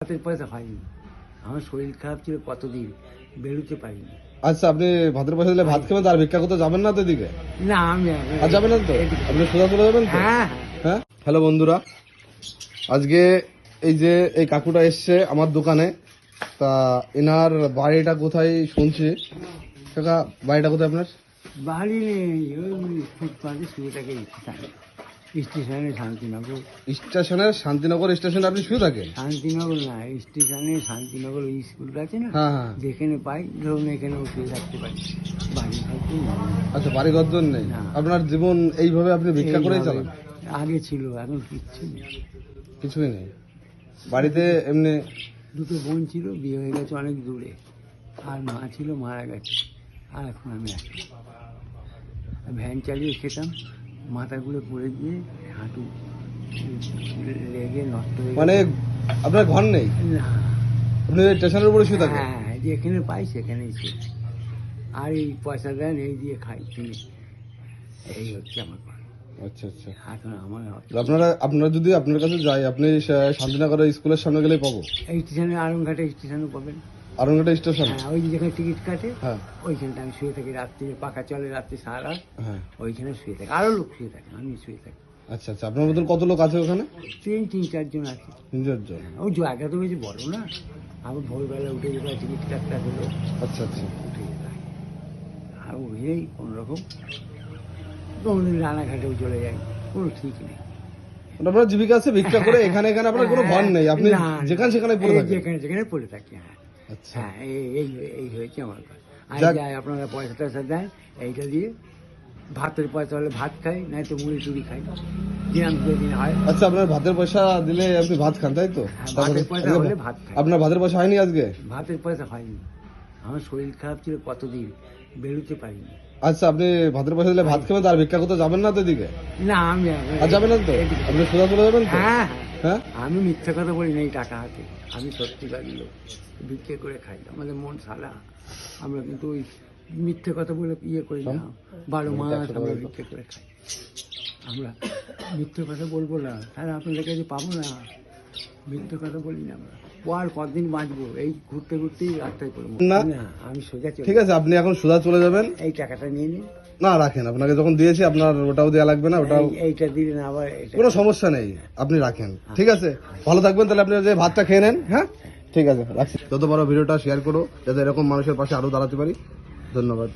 হাতের পয়সা হয়নি, আমার শরীর খারাপ ছিল কতদিন, বেরোতে পারিনি। আচ্ছা, আপনি ভাতের পয়সা দিলে ভাত খাবেন, আর ভিক্ষা করতে যাবেন না তো এদিকে? না আমি আর যাবেন না তো? আপনি সোজা চলে যাবেন তো? হ্যাঁ হ্যাঁ। হ্যালো বন্ধুরা, আজকে এই যে এই কাকুটা এসছে আমার দোকানে, তা এনার বাড়িটা কোথায় শুনছি। কাকা, বাড়িটা কোথায় আপনার? বাড়ি নেই, ওই ফুটপাতে শুয়ে থাকে স্টেশনে শান্তিনগর। শান্তিনগর স্টেশনে আপনি শুয়ে থাকেন? শান্তিনগর না, স্টেশনে শান্তিনগর ওই স্কুলটা আছে না, হ্যাঁ হ্যাঁ। যেখানে পাই ধরুন এখানেও শুয়ে থাকতে পারি, বাড়ি হয়তো আচ্ছা, বাড়ি ঘর দর নেই? না। আপনার জীবন এইভাবে আপনি ভিক্ষা করেই চালান? আগে ছিল, এখন কিচ্ছু নেই। কিছুই নেই বাড়িতে? এমনি দুটো বোন ছিল, বিয়ে হয়ে গেছে অনেক দূরে, আর মা ছিল, মারা গেছে, আর এখন আমি আছি। ভ্যান চালিয়ে খেতাম, মাথাগুলো পড়ে দিয়ে হাঁটু লেগে নষ্ট হয়ে মানে আপনার ঘর নেই? না, আপনি স্টেশনের উপরে শুয়ে থাকেন? হ্যাঁ, যেখানে পাই সেখানেই শুয়ে থাকি। আর এই পয়সা দেন, এই দিয়ে খাই কিনে, এই হচ্ছে আমার কথা। আচ্ছা আচ্ছা। এখন আমার আপনারা যদি আপনার কাছে যাই, আপনি শান্তিনগরের স্কুলের সামনে গেলেই পাবো? এই স্টেশনে, আরংঘাটে স্টেশনে পাবেন। আরংঘাটা স্টেশন? হ্যাঁ, ওই যেখানে টিকিট কাটে, হ্যাঁ ওইখানটা আমি শুয়ে থাকি রাত্রি, পাখা চলে রাত্রি সারা রাত, হ্যাঁ। ওইখানে শুয়ে থাকি, আরো লোক শুয়ে থাকে, আমি শুয়ে থাকি। আচ্ছা আচ্ছা। আপনার মতন কত লোক আছে ওখানে? তিন চারজন আছে। 3-4 জন? ওই জায়গা তো বেশি বড় না, আবার ভোরবেলা উঠে যেতে হয়, টিকিট কাটতে হলো, আচ্ছা আচ্ছা। উঠে যেতে হয়। আর উঠেই কোনোরকম কোনোদিন রানাঘাটেও চলে যায়, কোনো ঠিক নেই। আপনার জীবিকা আছে ভিক্ষা করে, এখানে এখানে আপনার কোনো ঘর নেই, আপনি না, যেখানে সেখানে পড়ে থাকেন? যেখানে পড়ে থাকি, হ্যাঁ। আচ্ছা। হ্যাঁ, এই হয়েছে আমার কথা। আর যাক। যাই, আপনারা পয়সা টয়সা দেন, এইটা দিয়ে ভাতের পয়সা হলে ভাত খাই, নাই তো মুড়ি টুড়ি খাই, দিন যেদিন হয়। আচ্ছা, আপনার ভাতের পয়সা দিলে আপনি ভাত খান, তাই তো? হ্যাঁ, ভাতের পয়সা হলে ভাত খাই। আপনার ভাতের পয়সা হয়নি আজকে? ভাতের পয়সা হয়নি, আমার শরীর খারাপ ছিল কতদিন, বেরোতে পারিনি। আচ্ছা, আপনি ভাতের পয়সা দিলে ভাত খাবেন, আর ভিক্ষা করতে যাবেন না তো এদিকে? না আমি আর যাবেন না তো? আপনি সোজা চলে যাবেন তো? হ্যাঁ হ্যাঁ। আমি মিথ্যা কথা বলি না, এই টাকা হাতে আমি সত্যিকার লোক, ভিক্ষে করে খাই, আমাদের মন সালা, আমরা কিন্তু ওই মিথ্যে কথা বলে ইয়ে করি না, 12 মাস আমরা ভিক্ষে করে খাই। আমরা মিথ্যে কথা বলবো না, তাহলে আপনাদের কাছে পাবো না, মিথ্যে কথা বলি না আমরা। আর কতদিন বাঁচবো, এই ঘুরতে ঘুরতেই রাস্তায় পড়বো না। না, আমি সোজা চলে ঠিক আছে, আপনি এখন সোজা চলে যাবেন। এই টাকাটা নিয়ে নিন। না, রাখেন, আপনাকে যখন দিয়েছি আপনার ওটাও দেওয়া লাগবে না, ওটাও এইটা দিলেন আবার, এটা কোনো সমস্যা নেই, আপনি রাখেন। ঠিক আছে, ভালো থাকবেন তাহলে। আপনি যে ভাতটা খেয়ে নেন। হ্যাঁ, ঠিক আছে, রাখছি। যত বড় ভিডিওটা শেয়ার করো, যাতে এরকম মানুষের পাশে আরো দাঁড়াতে পারি। ধন্যবাদ।